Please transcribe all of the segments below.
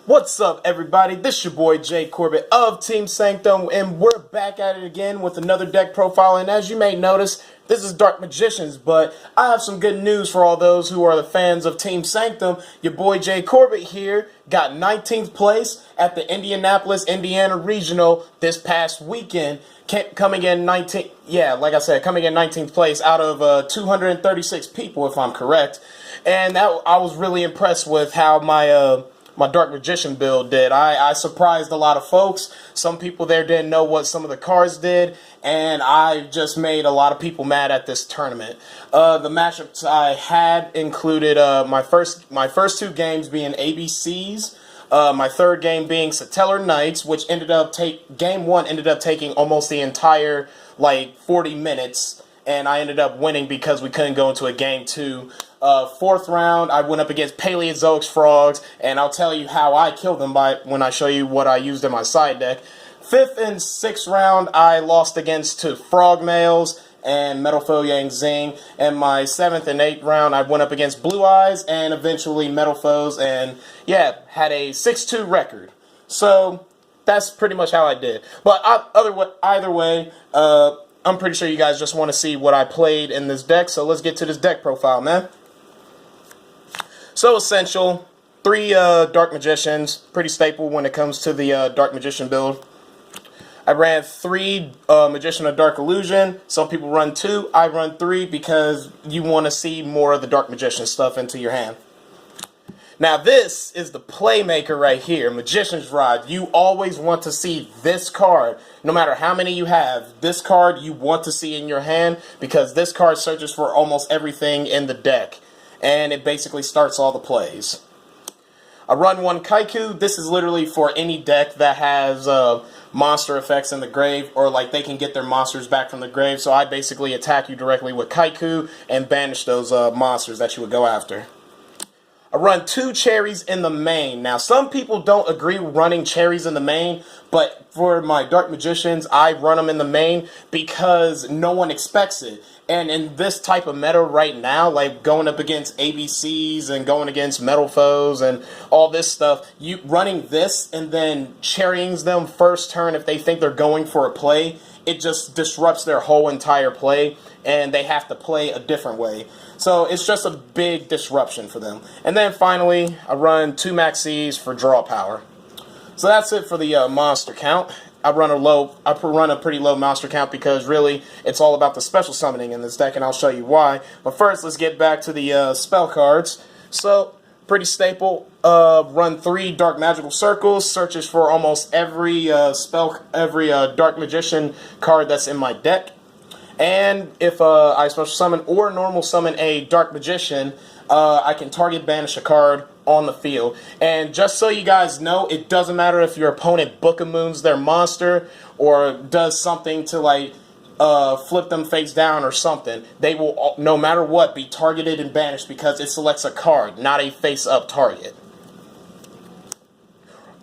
What's up, everybody? This is your boy Jay Corbett of Team Sanctum, and we're back at it again with another deck profile. And as you may notice, this is Dark Magicians, but I have some good news for all those who are the fans of Team Sanctum. Your boy Jay Corbett here got 19th place at the Indianapolis, Indiana Regional this past weekend, coming in 19th. Yeah, like I said, coming in 19th place out of 236 people, if I'm correct. And I was really impressed with how my Dark Magician build did. I surprised a lot of folks. Some people there didn't know what some of the cards did, and I just made a lot of people mad at this tournament. The matchups I had included my first two games being ABCs, my third game being Satellar Knights, which game one ended up taking almost the entire 40 minutes, and I ended up winning because we couldn't go into a game two. Fourth round, I went up against Paleozoic Frogs, and I'll tell you how I killed them when I show you what I used in my side deck. Fifth and sixth round, I lost against two Frog Males and Metal Foe Yang Zing. And my seventh and eighth round, I went up against Blue Eyes and eventually Metal Foes, and yeah, had a 6-2 record. So that's pretty much how I did. But either way, I'm pretty sure you guys just want to see what I played in this deck, so let's get to this deck profile, man. So essential, three Dark Magicians, pretty staple when it comes to the Dark Magician build. I ran three Magician of Dark Illusion. Some people run two. I run three because you want to see more of the Dark Magician stuff into your hand. Now this is the playmaker right here, Magician's Rod. You always want to see this card. No matter how many you have, this card you want to see in your hand because this card searches for almost everything in the deck. And it basically starts all the plays. I run one Kaiku. This is literally for any deck that has monster effects in the grave, or they can get their monsters back from the grave. So I basically attack you directly with Kaiku and banish those monsters that you would go after. I run two cherries in the main. Now, some people don't agree with running cherries in the main, but for my Dark Magicians, I run them in the main because no one expects it. And in this type of meta right now, going up against ABCs and going against Metal Foes and all this stuff, you running this and then cherrying them first turn if they think they're going for a play, it just disrupts their whole entire play, and they have to play a different way. So it's just a big disruption for them. And then finally, I run two Maxis for draw power. So that's it for the monster count. I run a pretty low monster count because really it's all about the special summoning in this deck, and I'll show you why. But first, let's get back to the spell cards. So pretty staple. Run three Dark Magical Circles. Searches for almost every Dark Magician card that's in my deck. And if I special summon or normal summon a Dark Magician, I can target banish a card on the field. And just so you guys know, it doesn't matter if your opponent Book-a-Moons their monster or does something to flip them face down or something. They will, no matter what, be targeted and banished because it selects a card, not a face-up target.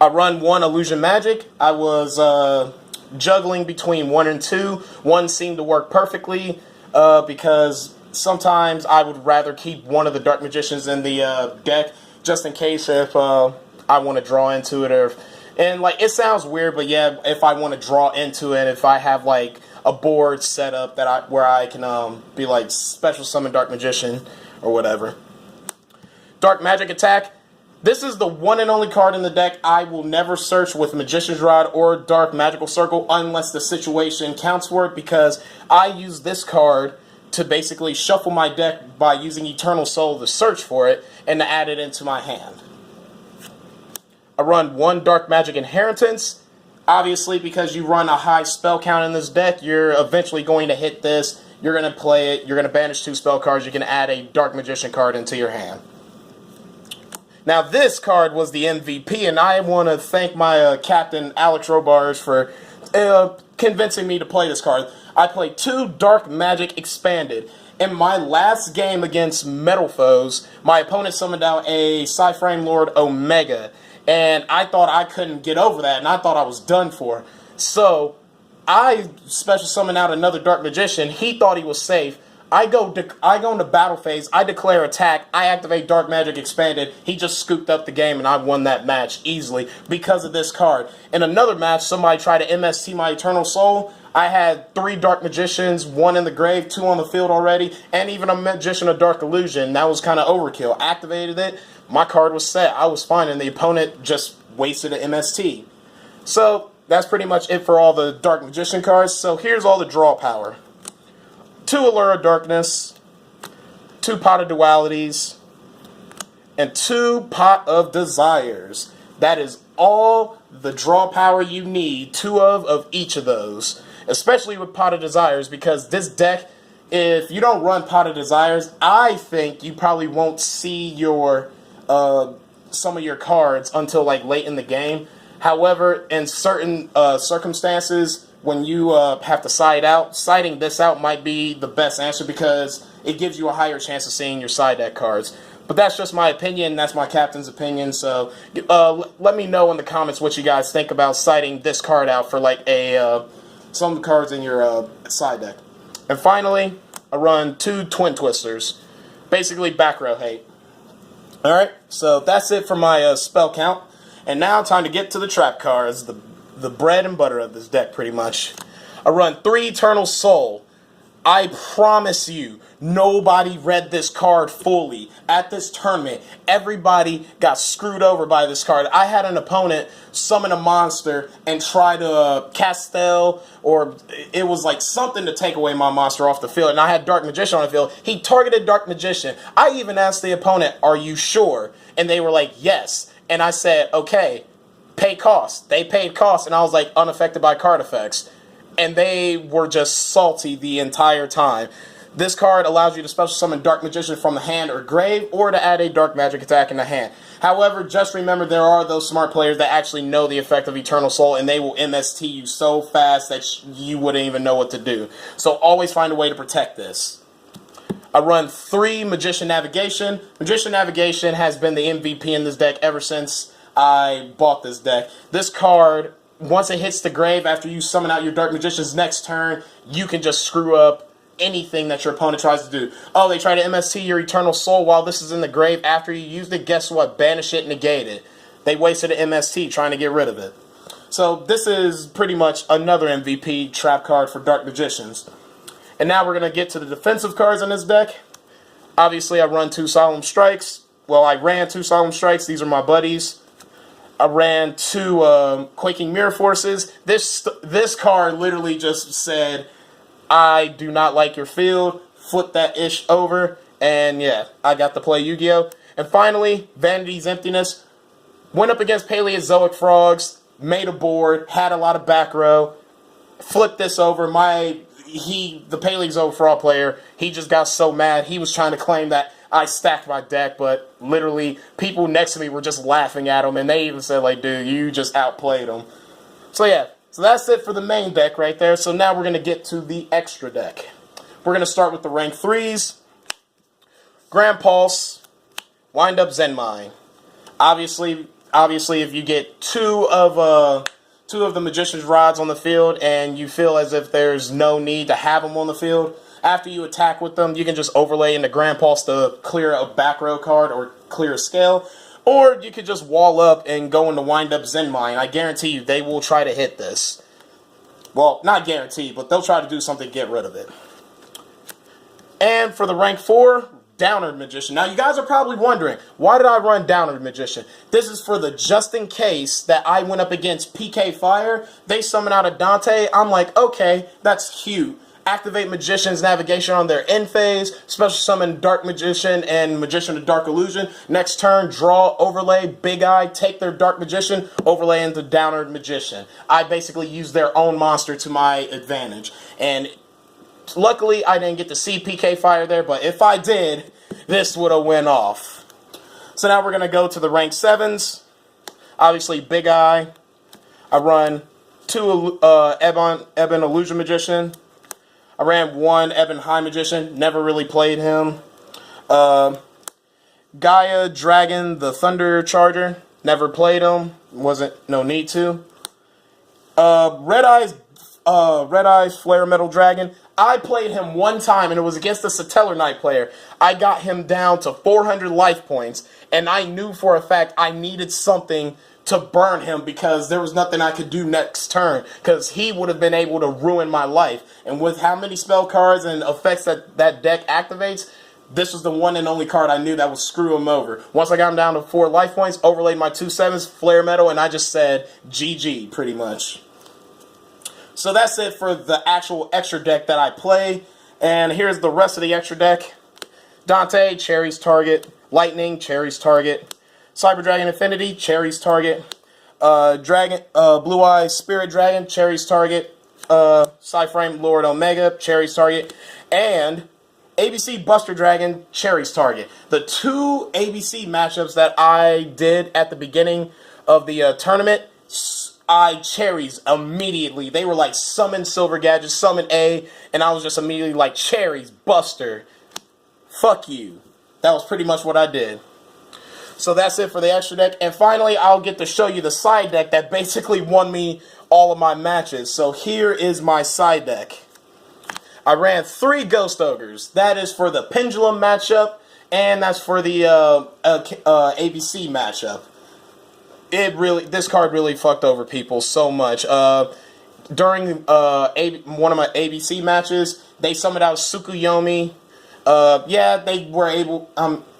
I run one Illusion Magic. I was juggling between 1 and 2. 1 seemed to work perfectly because sometimes I would rather keep one of the Dark Magicians in the deck just in case if I want to draw into it, it sounds weird, but yeah, if I want to draw into it, if I have a board set up where I can be special summon Dark Magician or whatever. Dark Magic Attack. This is the one and only card in the deck I will never search with Magician's Rod or Dark Magical Circle unless the situation counts for it, because I use this card to basically shuffle my deck by using Eternal Soul to search for it and to add it into my hand. I run one Dark Magic Inheritance. Obviously, because you run a high spell count in this deck, you're eventually going to hit this. You're going to play it. You're going to banish 2 spell cards. You can add a Dark Magician card into your hand. Now, this card was the MVP, and I want to thank my captain, Alex Robars, for convincing me to play this card. I played 2 Dark Magic Expanded. In my last game against Metal Foes, my opponent summoned out a Psy-Frame Lord Omega, and I thought I couldn't get over that, and I thought I was done for. So, I special summoned out another Dark Magician. He thought he was safe. I go into battle phase. I declare attack. I activate Dark Magic Expanded. He just scooped up the game, and I won that match easily because of this card. In another match, somebody tried to MST my Eternal Soul. I had 3 Dark Magicians, 1 in the grave, 2 on the field already, and even a Magician of Dark Illusion. That was kind of overkill. Activated it. My card was set. I was fine, and the opponent just wasted an MST. So that's pretty much it for all the Dark Magician cards. So here's all the draw power. 2 Allure of Darkness, 2 Pot of Dualities, and 2 Pot of Desires. That is all the draw power you need, 2 of each of those. Especially with Pot of Desires, because this deck, if you don't run Pot of Desires, I think you probably won't see your some of your cards until like late in the game. However, in certain circumstances, when you have to side out, siding this out might be the best answer because it gives you a higher chance of seeing your side deck cards. But that's just my opinion. That's my captain's opinion. So let me know in the comments what you guys think about siding this card out for like some of the cards in your side deck. And finally, I run 2 Twin Twisters. Basically, back row hate. Alright, so that's it for my spell count. And now time to get to the trap cards, the bread and butter of this deck, pretty much. I run 3 Eternal Soul. I promise you, nobody read this card fully. At this tournament, everybody got screwed over by this card. I had an opponent summon a monster and try to Castel, or it was like something to take away my monster off the field, and I had Dark Magician on the field. He targeted Dark Magician. I even asked the opponent, "Are you sure?" And they were like, "Yes." And I said, "Okay, pay cost." They paid cost, and I was like, unaffected by card effects. And they were just salty the entire time. This card allows you to special summon Dark Magician from the hand or grave, or to add a Dark Magic attack in the hand. However, just remember there are those smart players that actually know the effect of Eternal Soul, and they will MST you so fast that you wouldn't even know what to do. So always find a way to protect this. I run 3 Magician Navigation. Magician Navigation has been the MVP in this deck ever since I bought this deck. This card, once it hits the grave after you summon out your Dark Magician's next turn, you can just screw up anything that your opponent tries to do. Oh, they try to MST your Eternal Soul while this is in the grave after you used it. Guess what? Banish it, negate it. They wasted an MST trying to get rid of it. So this is pretty much another MVP trap card for Dark Magicians. And now we're going to get to the defensive cards in this deck. Obviously, I run 2 Solemn Strikes. Well, I ran 2 Solemn Strikes. These are my buddies. I ran 2 Quaking Mirror Forces. This card literally just said, "I do not like your field." Flip that ish over. And yeah, I got to play Yu-Gi-Oh! And finally, Vanity's Emptiness. Went up against Paleozoic Frogs. Made a board. Had a lot of back row. Flipped this over. The Paleozoic Frog player, he just got so mad. He was trying to claim that I stacked my deck, but literally people next to me were just laughing at him, and they even said, like, "Dude, you just outplayed him." So yeah, so that's it for the main deck right there. So now we're going to get to the extra deck. We're going to start with the rank 3s. Grand Pulse, Wind Up Zen Mine. Obviously, if you get 2 of the Magician's Rods on the field and you feel as if there's no need to have them on the field, after you attack with them, you can just overlay into Grand Pulse to clear a back row card or clear a scale. Or you could just wall up and go into Wind Up Zen Mine. I guarantee you they will try to hit this. Well, not guarantee, but they'll try to do something to get rid of it. And for the rank 4, Downward Magician. Now, you guys are probably wondering, why did I run Downward Magician? This is for the just in case that I went up against PK Fire. They summon out a Dante. I'm like, okay, that's cute. Activate Magician's Navigation on their end phase. Special summon Dark Magician and Magician of Dark Illusion. Next turn, draw, overlay, Big Eye, take their Dark Magician, overlay into Downward Magician. I basically use their own monster to my advantage. And luckily, I didn't get to see PK Fire there, but if I did, this would have went off. So now we're going to go to the rank 7s. Obviously, Big Eye. I run 2 Ebon Illusion Magician. I ran 1 Ebon High Magician. Never really played him. Gaia Dragon, the Thunder Charger. Never played him. No need to. Red Eyes Flare Metal Dragon. I played him one time, and it was against the Satellar Knight player. I got him down to 400 life points, and I knew for a fact I needed something to burn him because there was nothing I could do next turn because he would have been able to ruin my life. And with how many spell cards and effects that deck activates, this was the one and only card I knew that would screw him over. Once I got him down to 4 life points, overlaid my 2 7s, Flare Metal, and I just said GG pretty much. So that's it for the actual extra deck that I play. And here's the rest of the extra deck. Dante, Cherry's target. Lightning, Cherry's target. Cyber Dragon Infinity, Cherry's target. Blue Eyes Spirit Dragon, Cherry's target. Psyframe Lord Omega, Cherry's target. And ABC Buster Dragon, Cherry's target. The 2 ABC matchups that I did at the beginning of the tournament, I cherries immediately. They were like summon Silver Gadget, summon A, and I was just immediately like, cherries, Buster. Fuck you. That was pretty much what I did. So that's it for the extra deck. And finally, I'll get to show you the side deck that basically won me all of my matches. So here is my side deck. I ran 3 Ghost Ogres. That is for the Pendulum matchup, and that's for the ABC matchup. This card really fucked over people so much. During one of my ABC matches, they summoned out Tsukuyomi. Yeah, they were able,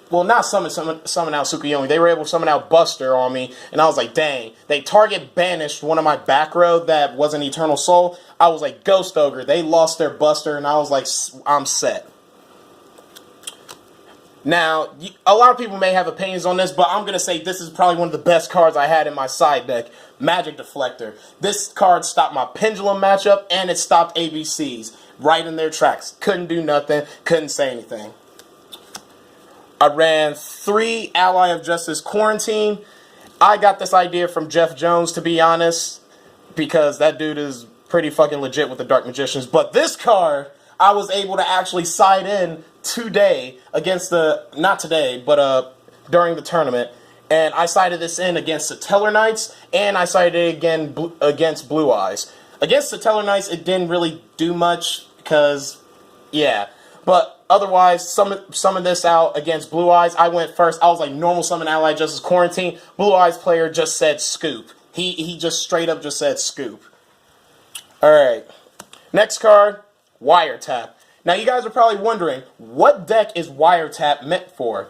well, not summon out Tsukuyomi. They were able to summon out Buster on me, and I was like, dang. They target banished one of my back row that was an Eternal Soul. I was like, Ghost Ogre. They lost their Buster, and I was like, I'm set. Now, a lot of people may have opinions on this, but I'm going to say this is probably one of the best cards I had in my side deck. Magic Deflector. This card stopped my Pendulum matchup, and it stopped ABCs right in their tracks. Couldn't do nothing. Couldn't say anything. I ran 3 Ally of Justice Quarantine. I got this idea from Jeff Jones, to be honest, because that dude is pretty fucking legit with the Dark Magicians. But this card, I was able to actually side in today against not today, but during the tournament. And I sided this in against the Satellar Knights, and I sided it again against Blue Eyes. Against the Satellar Knights, it didn't really do much, because, yeah. But otherwise, summon this out against Blue Eyes. I went first. I was like, normal summon Ally Justice Quarantine. Blue Eyes player just said scoop. He just straight up just said scoop. Alright. Next card, Wiretap. Now, you guys are probably wondering, what deck is Wiretap meant for?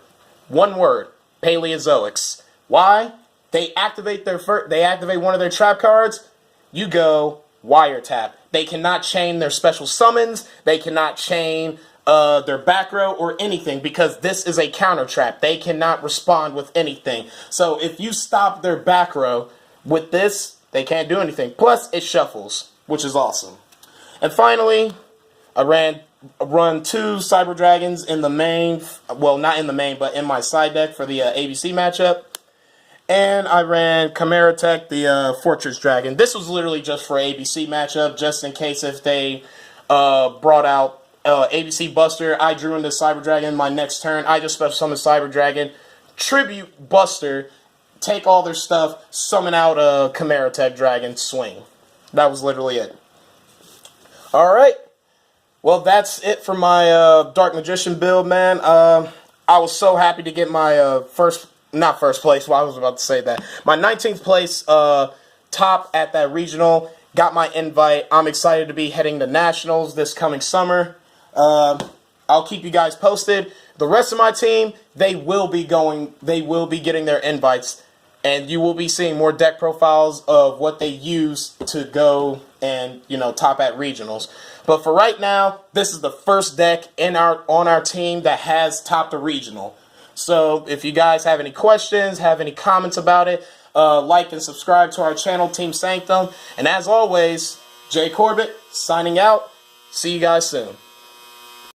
One word, Paleozoics. Why? They activate one of their trap cards, you go Wiretap. They cannot chain their special summons, they cannot chain their back row or anything, because this is a counter trap. They cannot respond with anything. So if you stop their back row with this, they can't do anything. Plus, it shuffles, which is awesome. And finally, I run 2 Cyber Dragons in the main, well, not in the main, but in my side deck for the ABC matchup. And I ran Chimera Tech, the Fortress Dragon. This was literally just for ABC matchup, just in case if they brought out ABC Buster. I drew into Cyber Dragon my next turn. I just special summon Cyber Dragon, tribute Buster, take all their stuff, summon out a Chimera Tech Dragon, swing. That was literally it. Alright. Well, that's it for my Dark Magician build, man. I was so happy to get my not first place, well, I was about to say that. My 19th place top at that regional. Got my invite. I'm excited to be heading to Nationals this coming summer. I'll keep you guys posted. The rest of my team, they will be getting their invites. And you will be seeing more deck profiles of what they use to go and, top at regionals. But for right now, this is the first deck on our team that has topped a regional. So if you guys have any questions, have any comments about it, like and subscribe to our channel, Team Sanctum. And as always, Jay Corbett signing out. See you guys soon.